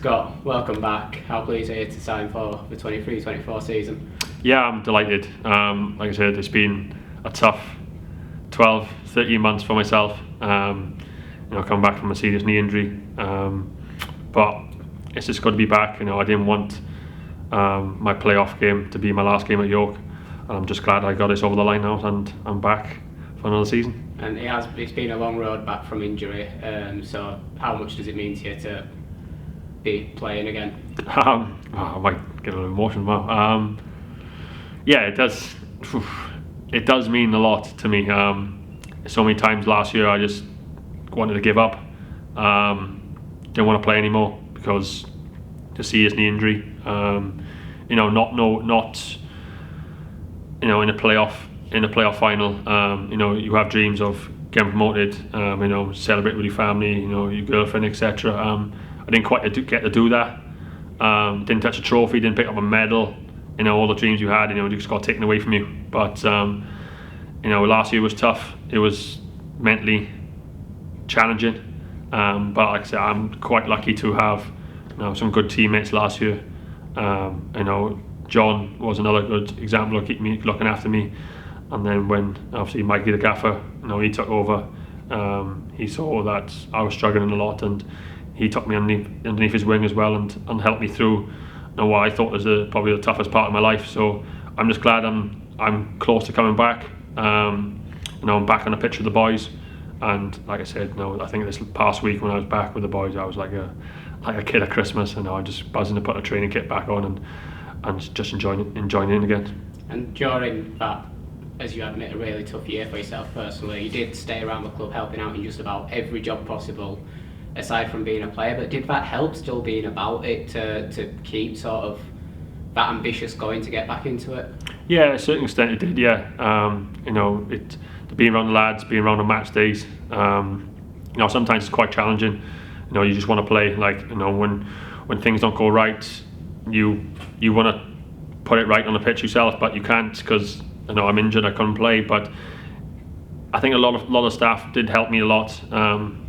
Scott, welcome back. How pleased are you to sign for the 23-24 season? Yeah, I'm delighted. Like I said, it's been a tough 12, 13 months for myself. Coming back from a serious knee injury. But it's just good to be back. I didn't want my playoff game to be my last game at York. And I'm just glad I got this over the line now and I'm back for another season. And it's been a long road back from injury. So how much does it mean to you to be playing again? I might get a little emotional now. Yeah, it does. It does mean a lot to me. So many times last year I just wanted to give up. Didn't want to play anymore because to see his knee injury. Not in a playoff final. You have dreams of getting promoted. Celebrate with your family. Your girlfriend, etc. I didn't quite get to do that. Didn't touch a trophy, didn't pick up a medal. All the dreams you had, just got taken away from you. But last year was tough. It was mentally challenging. But like I said, I'm quite lucky to have some good teammates last year. John was another good example of looking after me. And then when obviously Mikey the gaffer, he took over. He saw that I was struggling a lot, and he took me underneath his wing as well and helped me through what I thought was probably the toughest part of my life. So I'm just glad I'm close to coming back. I'm back on the pitch with the boys, and like I said, I think this past week when I was back with the boys, I was like a kid at Christmas, I'm just buzzing to put a training kit back on and just enjoying it again. And during that, as you admit, a really tough year for yourself personally, you did stay around the club helping out in just about every job possible aside from being a player, but did that help still being about it to keep sort of that ambitious going to get back into it? Yeah, to a certain extent it did, yeah. To being around the lads, being around the match days, sometimes it's quite challenging. You just want to play, when things don't go right, you want to put it right on the pitch yourself, but you can't because I'm injured, I couldn't play. But I think a lot of staff did help me a lot,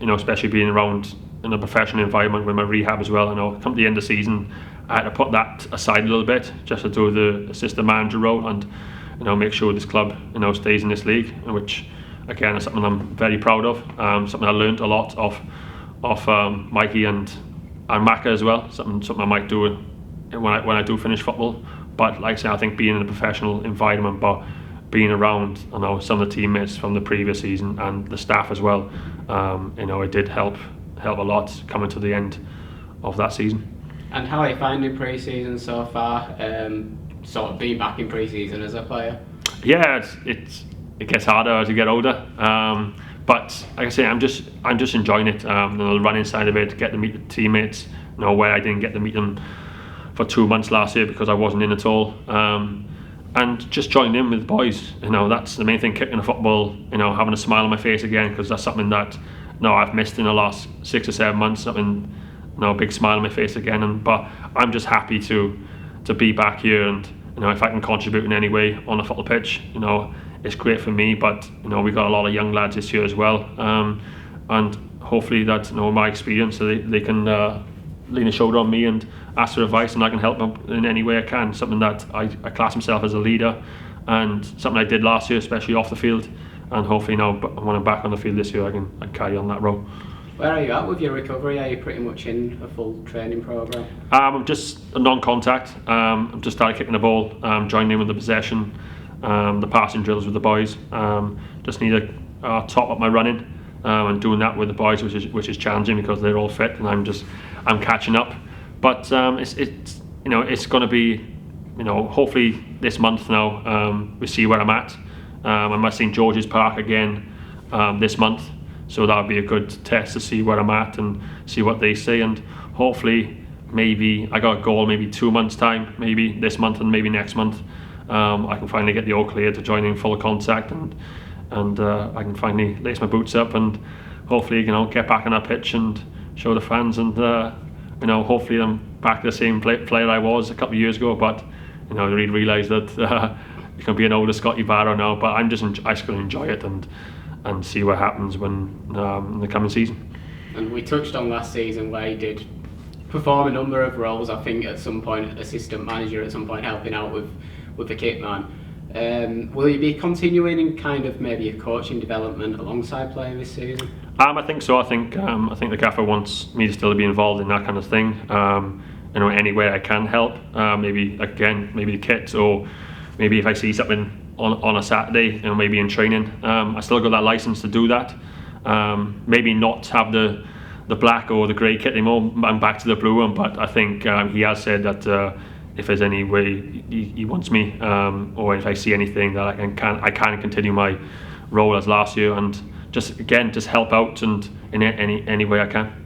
especially being around in a professional environment with my rehab as well. Come to the end of the season, I had to put that aside a little bit just to do the assistant manager role and make sure this club stays in this league, which again is something I'm very proud of. Something I learned a lot of Mikey and Macca as well. Something I might do when I do finish football. But like I say, I think being in a professional environment, but being around some of the teammates from the previous season and the staff as well, it did help a lot coming to the end of that season. And how are you finding pre-season so far? Sort of being back in pre-season as a player? Yeah, it gets harder as you get older. But like I say, I'm just enjoying it. The running side of it, get to meet the teammates. Where I didn't get to meet them for 2 months last year because I wasn't in at all. And just joining in with the boys. That's the main thing. Kicking a football. Having a smile on my face again, because that's something that I've missed in the last 6 or 7 months. Something, a big smile on my face again. But I'm just happy to be back here, and if I can contribute in any way on the football pitch, it's great for me. But we got a lot of young lads this year as well, and hopefully that my experience, so they can lean a shoulder on me and ask for advice, and I can help them in any way I can. Something that I class myself as a leader, and something I did last year, especially off the field. And hopefully now when I'm back on the field this year, I can carry on that role. Where are you at with your recovery? Are you pretty much in a full training programme? I'm just a non-contact. I've just started kicking the ball, joining in with the possession, the passing drills with the boys. Just need to top up my running, and doing that with the boys, which is challenging because they're all fit and I'm catching up. But it's going to be hopefully this month now. We see where I'm at. I'm at St George's Park again this month. So that would be a good test to see where I'm at and see what they say, and hopefully maybe I got a goal maybe 2 months time, maybe this month and maybe next month. I can finally get the all clear to join in full contact, and I can finally lace my boots up and hopefully get back on that pitch and show the fans, and hopefully I'm back to the same player I was a couple of years ago. But I really realise that you can be an older Scotty Barrow now, but I just going to enjoy it and see what happens when in the coming season. And we touched on last season where you did perform a number of roles. I think at some point assistant manager, at some point helping out with the kit man. Will you be continuing in kind of maybe a coaching development alongside playing this season? I think so. I think the gaffer wants me to still be involved in that kind of thing. You know, any way I can help. Maybe again, maybe the kits, or maybe if I see something on a Saturday, you know, maybe in training. I still got that license to do that. Maybe not have the black or the grey kit anymore. I'm back to the blue one. But I think he has said that if there's any way he wants me, or if I see anything that I can continue my role as last year, and just help out and in any way I can.